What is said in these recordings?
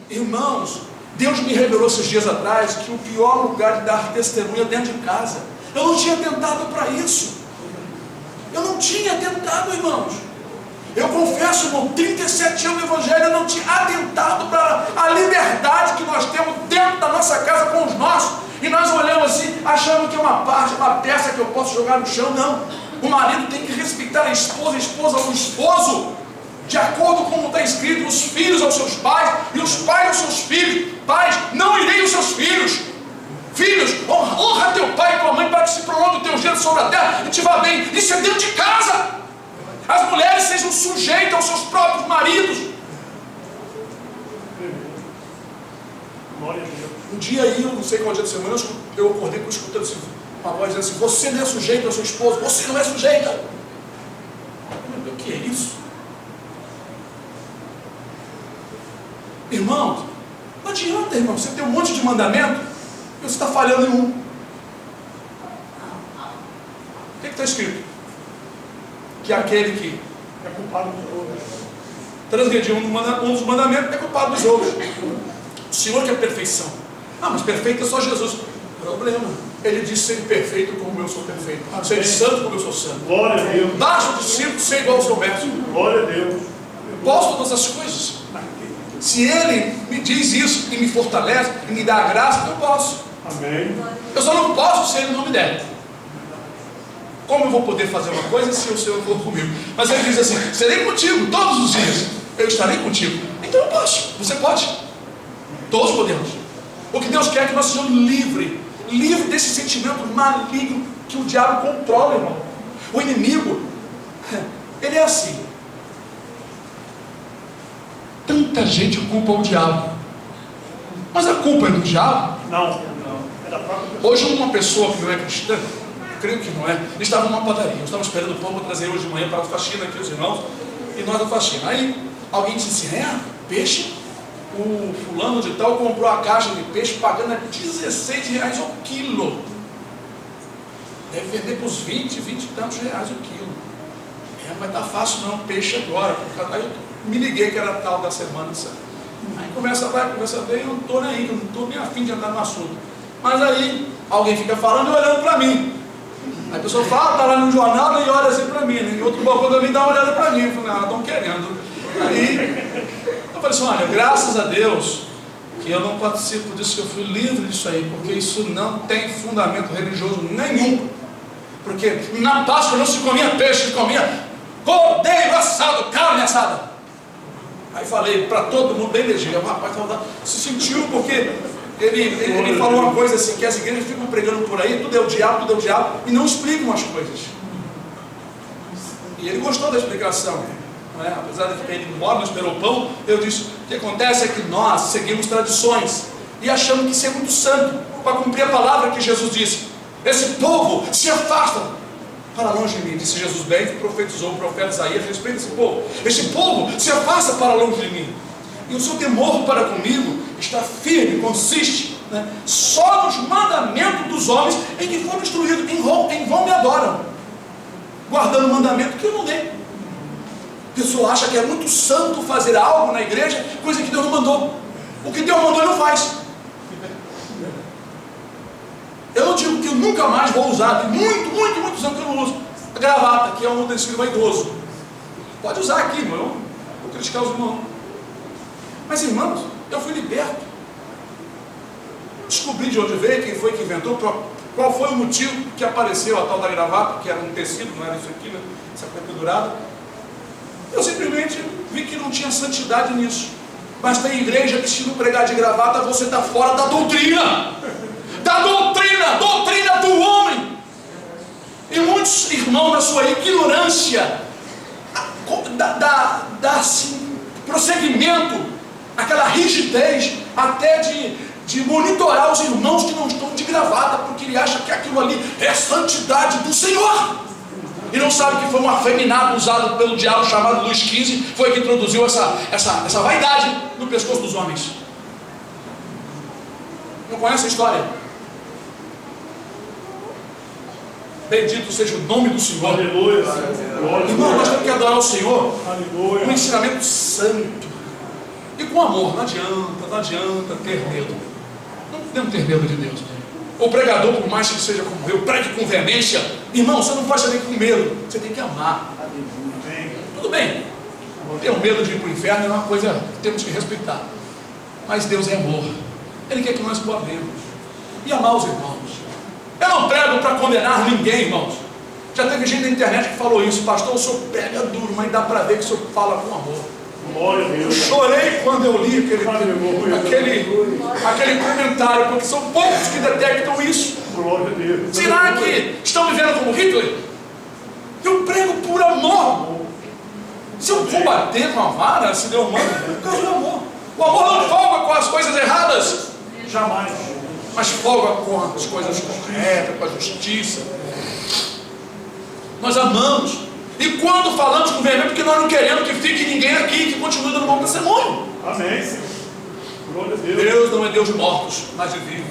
Irmãos, Deus me revelou esses dias atrás que o pior lugar de dar testemunho é dentro de casa. Eu não tinha tentado para isso. Eu não tinha tentado, irmãos. Eu confesso, irmão, 37 anos no Evangelho, eu não tinha atentado para a liberdade que nós temos dentro da nossa casa com os nossos. E nós olhamos assim, achando que é uma parte, uma peça que eu posso jogar no chão. Não. O marido tem que respeitar a esposa ao esposo, de acordo com como está escrito, os filhos aos seus pais e os pais aos seus filhos. Pais, não irei os seus filhos. Filhos, honra teu pai e tua mãe para que se prolongue o teu gelo sobre a terra e te vá bem. Isso é dentro de casa. As mulheres sejam sujeitas aos seus próprios maridos. Um dia aí, eu não sei qual dia da semana, eu acordei escutando assim, uma voz dizendo assim: você não é sujeito ao seu esposo, você não é sujeita. O que é isso? Irmãos, não adianta, irmão, você tem um monte de mandamento e você está falhando em um. O que está escrito? Que aquele que é culpado dos outros, transgrediu um dos mandamentos é culpado dos outros. O Senhor quer perfeição. Ah, mas perfeito é só Jesus. Problema. Ele disse: ser perfeito como eu sou perfeito. Ser santo como eu sou santo. Glória a Deus. Basta o discípulo ser igual ao seu mestre. Glória a Deus. Posso todas as coisas. Se Ele me diz isso e me fortalece e me dá a graça, eu posso. Amém. Eu só não posso se Ele não me der. Como eu vou poder fazer uma coisa se o Senhor for comigo? Mas Ele diz assim: serei contigo todos os dias. Eu estarei contigo. Então eu posso. Você pode. Todos podemos. O que Deus quer é que nós sejamos livres desse sentimento maligno que o diabo controla, irmão. O inimigo, ele é assim. Tanta gente culpa o diabo, mas a culpa é do diabo? Não. É da própria pessoa. Hoje uma pessoa que não é cristã, creio que não é, estava numa padaria. Eu estava esperando o pão para trazer hoje de manhã para a faxina aqui, os irmãos, e nós da faxina. Aí alguém disse assim: peixe? O fulano de tal comprou a caixa de peixe pagando R$16 ao quilo. Deve vender por uns 20 e tantos reais o quilo. Mas tá fácil não, peixe agora. Aí eu me liguei que era tal da semana. Aí conversa vai, conversa vem, eu não estou nem aí, eu não estou nem afim de andar no assunto. Mas aí alguém fica falando e olhando para mim. Aí a pessoa fala, está lá no jornal e olha assim para mim, né? E outro balcão também dá uma olhada para mim. Eu falei: estão querendo. Aí eu falei assim: olha, graças a Deus que eu não participo disso, que eu fui livre disso aí, porque isso não tem fundamento religioso nenhum. Porque na Páscoa não se comia peixe, se comia cordeiro assado, carne assada. Aí falei para todo mundo bem ligeiro. O rapaz se sentiu, porque ele falou uma coisa assim, que as igrejas ficam pregando por aí, tudo é o diabo, e não explicam as coisas. E ele gostou da explicação, não é? Apesar de que ele mora, não esperou pão. Eu disse: o que acontece é que nós seguimos tradições e achamos que isso é muito santo, para cumprir a palavra que Jesus disse: esse povo se afasta para longe de mim. Disse Jesus bem, que profetizou o profeta Isaías a respeito desse povo. Esse povo se afasta para longe de mim, e o seu temor para comigo está firme, consiste, né, só nos mandamentos dos homens em que foram instruídos. Em vão me adoram, guardando o mandamento que eu não dei. A pessoa acha que é muito santo fazer algo na igreja, coisa que Deus não mandou. O que Deus mandou ele não faz. Eu não digo que eu nunca mais vou usar, tem muitos anos que eu não uso a gravata, que é um utensílio vaidoso. Pode usar aqui, irmão, eu vou criticar os irmãos. Mas, irmãos, eu fui liberto. Descobri de onde veio, quem foi que inventou, qual foi o motivo que apareceu a tal da gravata, que era um tecido, não era isso aqui, né? Essa coisa pendurada. Eu simplesmente vi que não tinha santidade nisso. Mas tem igreja que, se não pregar de gravata, você está fora da doutrina. Doutrina do homem. E muitos irmãos, na sua ignorância, dá assim, prosseguimento, aquela rigidez, até de monitorar os irmãos que não estão de gravata, porque ele acha que aquilo ali é a santidade do Senhor. E não sabe que foi um afeminado usado pelo diabo, chamado Luís XV, foi que introduziu essa vaidade no pescoço dos homens. Não conhece a história? Bendito seja o nome do Senhor. E com amor, não adianta ter medo. Não podemos ter medo de Deus. O pregador, por mais que seja como eu, pregue com veemência. Irmão, você não pode sair com medo, você tem que amar. Tudo bem, ter medo de ir para o inferno é uma coisa que temos que respeitar. Mas Deus é amor. Ele quer que nós o amemos e amar os irmãos. Eu não prego para condenar ninguém, irmãos. Já teve gente na internet que falou isso: pastor, o senhor pega duro, mas dá para ver que o senhor fala com amor. Eu chorei quando eu li aquele comentário, porque são poucos que detectam isso. Será que estão vivendo como Hitler? Eu prego por amor. Se eu vou bater com a vara, se Deus manda, por causa do amor. O amor não folga com as coisas erradas, jamais, mas folga com as coisas corretas, com a justiça. Nós amamos. E quando falamos com veemência, porque nós não queremos que fique ninguém aqui, que continue dando bom testemunho. Amém, Senhor. Glória a Deus. Deus não é Deus de mortos, mas de vivos.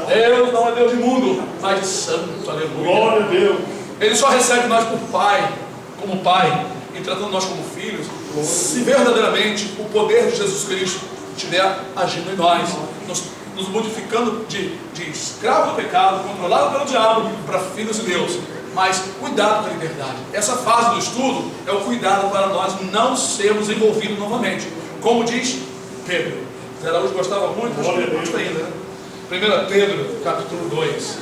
Deus não é Deus de mundo, mas de santo. Aleluia. Glória a Deus. Ele só recebe nós por Pai, como Pai, e tratando nós como filhos, se verdadeiramente o poder de Jesus Cristo estiver agindo em nós, nos modificando de escravo do pecado, controlado pelo diabo, para filhos de Deus. Mas cuidado com a liberdade. Essa fase do estudo é o cuidado para nós não sermos envolvidos novamente. Como diz Pedro. Zé Araújo gostava muito, acho que ele gosta ainda, né? 1 Pedro, capítulo 2.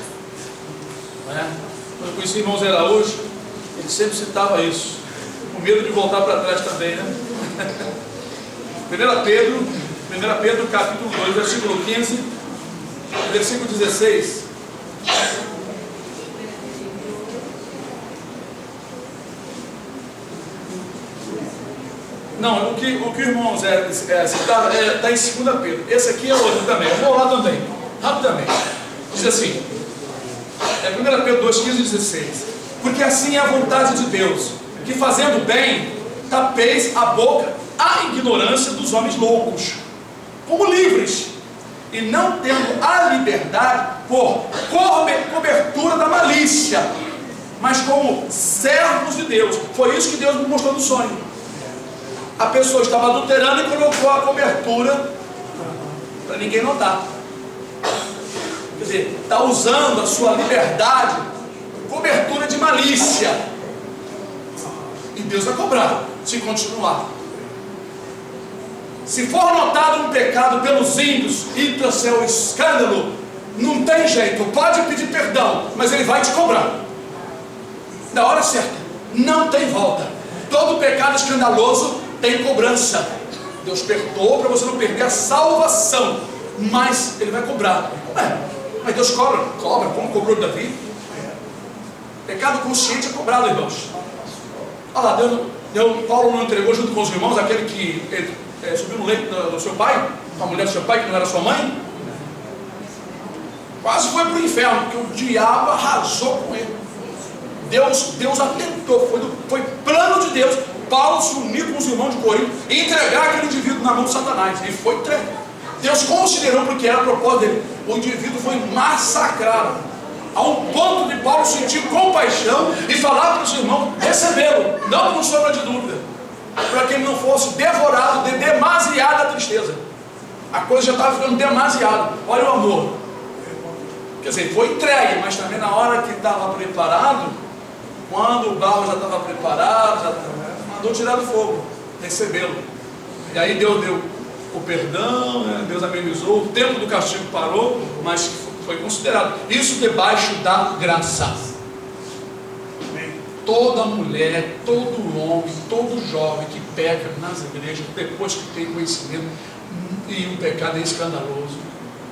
Quando eu conheci o irmão Zé Araújo, ele sempre citava isso. Com medo de voltar para trás também, né? 1 Pedro, capítulo 2, versículo 15, versículo 16. Não, o que o irmão Zé citava está em 2 Pedro. Esse aqui é outro também. Eu vou lá também, rapidamente. Diz assim, 1 Pedro 2, 15 e 16. Porque assim é a vontade de Deus, que fazendo bem, tapeis a boca à ignorância dos homens loucos, como livres, e não tendo a liberdade por cobertura da malícia, mas como servos de Deus. Foi isso que Deus me mostrou no sonho. A pessoa estava adulterando e colocou a cobertura para ninguém notar. Quer dizer, está usando a sua liberdade, cobertura de malícia. E Deus vai cobrar, se continuar. Se for notado um pecado pelos ímpios e trouxer o escândalo, não tem jeito, pode pedir perdão, mas ele vai te cobrar. Na hora certa, não tem volta. Todo pecado escandaloso tem cobrança. Deus perdoa para você não perder a salvação, mas Ele vai cobrar. Mas Deus cobra, como cobrou Davi. Pecado consciente é cobrado, irmãos. Olha lá, Paulo não entregou junto com os irmãos aquele que subiu no leito do seu pai, com a mulher do seu pai, que não era sua mãe. Quase foi para o inferno, porque o diabo arrasou com ele. Deus atentou, foi plano de Deus Paulo se unir com os irmãos de Corinto e entregar aquele indivíduo na mão de Satanás. E foi entregue. Deus considerou porque era a propósito dele. O indivíduo foi massacrado, a um ponto de Paulo sentir compaixão e falar para os irmãos recebê-lo, não com sombra de dúvida, para que ele não fosse devorado de demasiada tristeza. A coisa já estava ficando demasiado. Olha o amor. Quer dizer, foi entregue, mas também na hora que estava preparado, quando o barro já estava preparado, mandou tirar do fogo, recebê-lo. E aí Deus deu o perdão, né? Deus amenizou, o tempo do castigo parou, mas foi considerado. Isso debaixo da graça. Toda mulher, todo homem, todo jovem que peca nas igrejas, depois que tem conhecimento, e o pecado é escandaloso,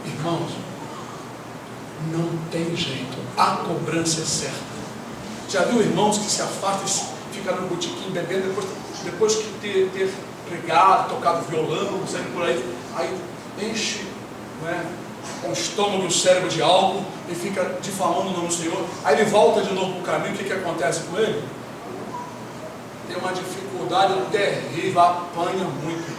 irmãos, não tem jeito, a cobrança é certa. Já viu irmãos que se afastam e ficam no botequim bebendo, depois que ter pregado, tocado violão, saindo por aí enche, né, com o estômago e o cérebro de álcool e fica difamando o nome do Senhor. Aí ele volta de novo para o caminho. O que acontece com ele? Tem uma dificuldade terrível, apanha muito.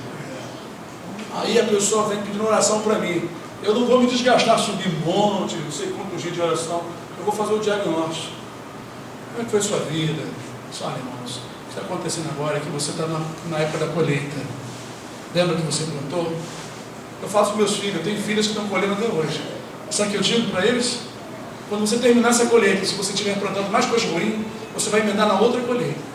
Aí a pessoa vem pedindo oração para mim. Eu não vou me desgastar, subir monte, não sei quantos dias de oração. Eu vou fazer o diagnóstico. Como é que foi a sua vida? Olha, irmãos, o que está acontecendo agora é que você está na época da colheita. Lembra que você plantou? Eu faço com meus filhos, eu tenho filhos que estão colhendo até hoje. Sabe o que eu digo para eles? Quando você terminar essa colheita, se você estiver plantando mais coisa ruim, você vai emendar na outra colheita.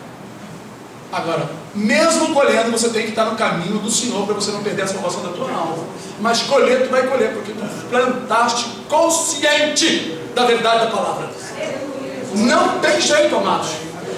Agora, mesmo colhendo, você tem que estar no caminho do Senhor para você não perder a salvação da tua alma. Mas colher, tu vai colher, porque tu plantaste consciente da verdade da palavra. Não tem jeito, amados.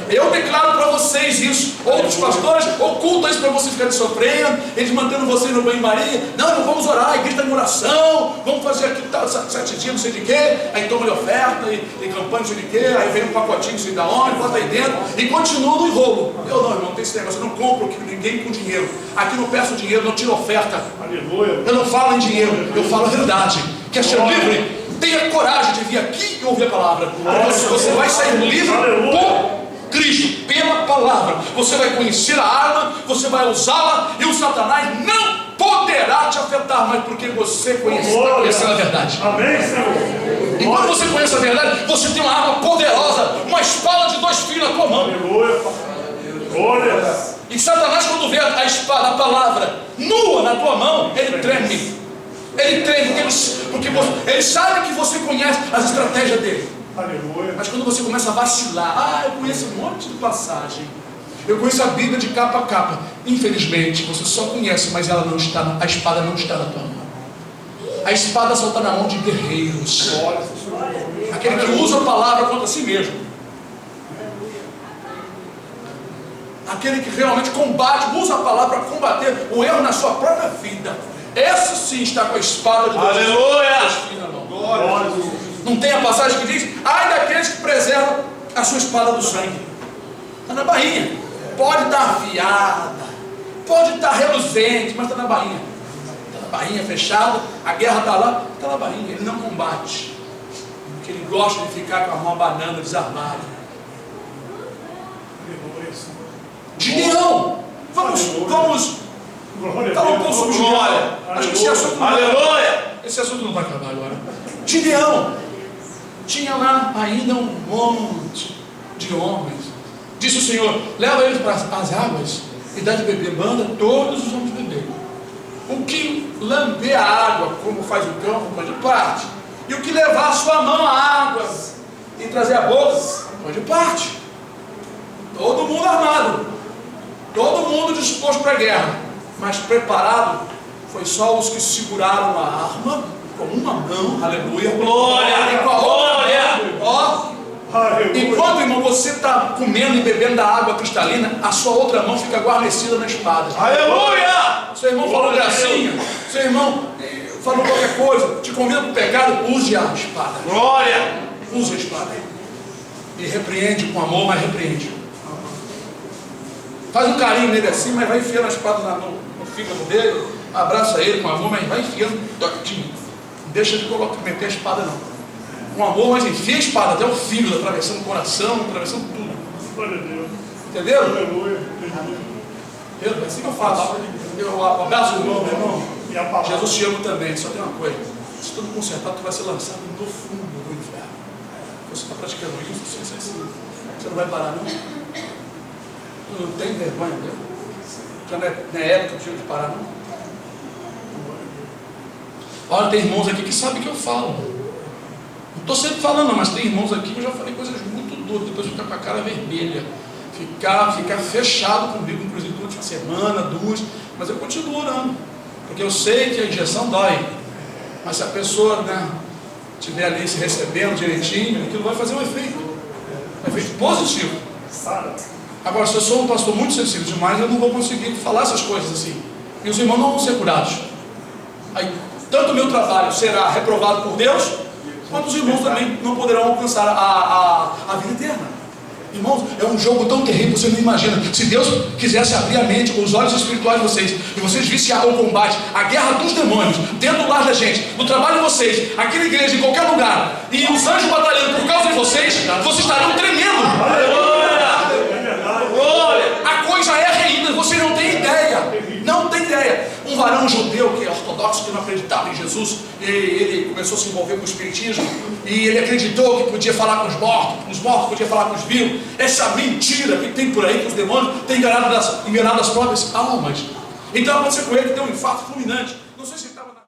Eu declaro para vocês isso. Outros pastores ocultam isso para vocês ficarem sofrendo, eles mantendo vocês no banho-maria. Não, vamos orar, a igreja está em oração, vamos fazer aqui 7 dias, não sei de quê. Aí toma de oferta e campanha, não sei de quê. Aí vem um pacotinho, não sei de onde, bota aí dentro e continua no enrolo. Eu não, irmão, não tem esse negócio. Eu não compro ninguém com dinheiro. Aqui não peço dinheiro, não tiro oferta. Aleluia. Eu não falo em dinheiro, eu falo a verdade. Quer ser livre? Tenha coragem de vir aqui e ouvir a palavra. Porque você vai sair livre por Cristo, pela palavra. Você vai conhecer a arma, você vai usá-la e o Satanás não poderá te afetar, mas porque você está conhecendo a verdade. Amém, Senhor. E quando você conhece a verdade, você tem uma arma poderosa, uma espada de 2 fios na tua mão. Aleluia. Glória. E Satanás, quando vê a espada, a palavra nua na tua mão, ele treme. Ele treme, porque ele sabe que você conhece as estratégias dele. Aleluia. Mas quando você começa a vacilar, eu conheço um monte de passagem, eu conheço a Bíblia de capa a capa. Infelizmente, você só conhece, mas ela não está, a espada não está na tua mão. A espada só está na mão de guerreiros. Aquele que usa a palavra contra si mesmo. Aquele que realmente combate, usa a palavra para combater o erro na sua própria vida. Esse sim está com a espada de Deus. Aleluia! Glória. Não tem a passagem que diz: ai daqueles que preservam a sua espada do sangue. Está na bainha. Pode estar afiada, pode estar reluzente, mas está na bainha. Está na bainha fechada, a guerra está lá, está na bainha. Ele não combate, porque ele gosta de ficar com a mão banana desarmada. Gideão, vamos falar um pouco sobre Gideão. Acho que esse assunto esse assunto não vai acabar agora. Gideão tinha lá ainda um monte de homens. Disse o Senhor: leva eles para as águas e dá de beber. Manda todos os homens beber. O que lamber a água, como faz o campo, pode parte. E o que levar a sua mão à água e trazer a boca, pode parte. Todo mundo armado, todo mundo disposto para a guerra, mas preparado foi só os que seguraram a arma com uma mão, aleluia, Glória, e com a outra mão, ó. Enquanto, irmão, você está comendo e bebendo da água cristalina, a sua outra mão fica guarnecida na espada. Aleluia! Seu irmão falou gracinha, seu irmão falou qualquer coisa, te convida para o pecado, use a espada. Glória! Use a espada. E repreende com amor, mas repreende. Faz um carinho nele assim, mas vai enfiando a espada no fígado dele, abraça ele com amor, mas vai enfiando, deixa de meter a espada não. Com amor, mas enfia a espada até o fígado, atravessando o coração, atravessando tudo. Entenderam? É assim que eu faço. Eu abraço o irmão, meu irmão. Jesus te ama também, só tem uma coisa: se tudo consertado, tu vai ser lançado no fundo do inferno. Você está praticando isso, você não vai parar não. Tu não tem vergonha dele. Já não é época de parar não. Olha, tem irmãos aqui que sabem que eu falo. Não estou sempre falando, mas tem irmãos aqui que eu já falei coisas muito duras, depois ficar com a cara vermelha, ficar fechado comigo, inclusive durante uma semana, 2, mas eu continuo orando, porque eu sei que a injeção dói, mas se a pessoa estiver ali se recebendo direitinho, aquilo vai fazer um efeito positivo. Agora, se eu sou um pastor muito sensível demais, eu não vou conseguir falar essas coisas assim, e os irmãos não vão ser curados. Aí, tanto o meu trabalho será reprovado por Deus, quanto os irmãos também não poderão alcançar a vida eterna. Irmãos, é um jogo tão terrível, você não imagina. Se Deus quisesse abrir a mente, os olhos espirituais de vocês, e vocês vissem o combate, a guerra dos demônios, dentro do lar da gente, no trabalho de vocês, aqui na igreja, em qualquer lugar, e os anjos batalhando por causa de vocês estarão tremendo. A coisa é reída, você não tem ideia. Não tem ideia. Um varão judeu que é ortodoxo, que não acreditava em Jesus, ele começou a se envolver com o espiritismo, e ele acreditou que podia falar com os mortos podia falar com os vivos. Essa mentira que tem por aí, que os demônios têm enganado as próprias almas. Então aconteceu com ele que deu um infarto fulminante.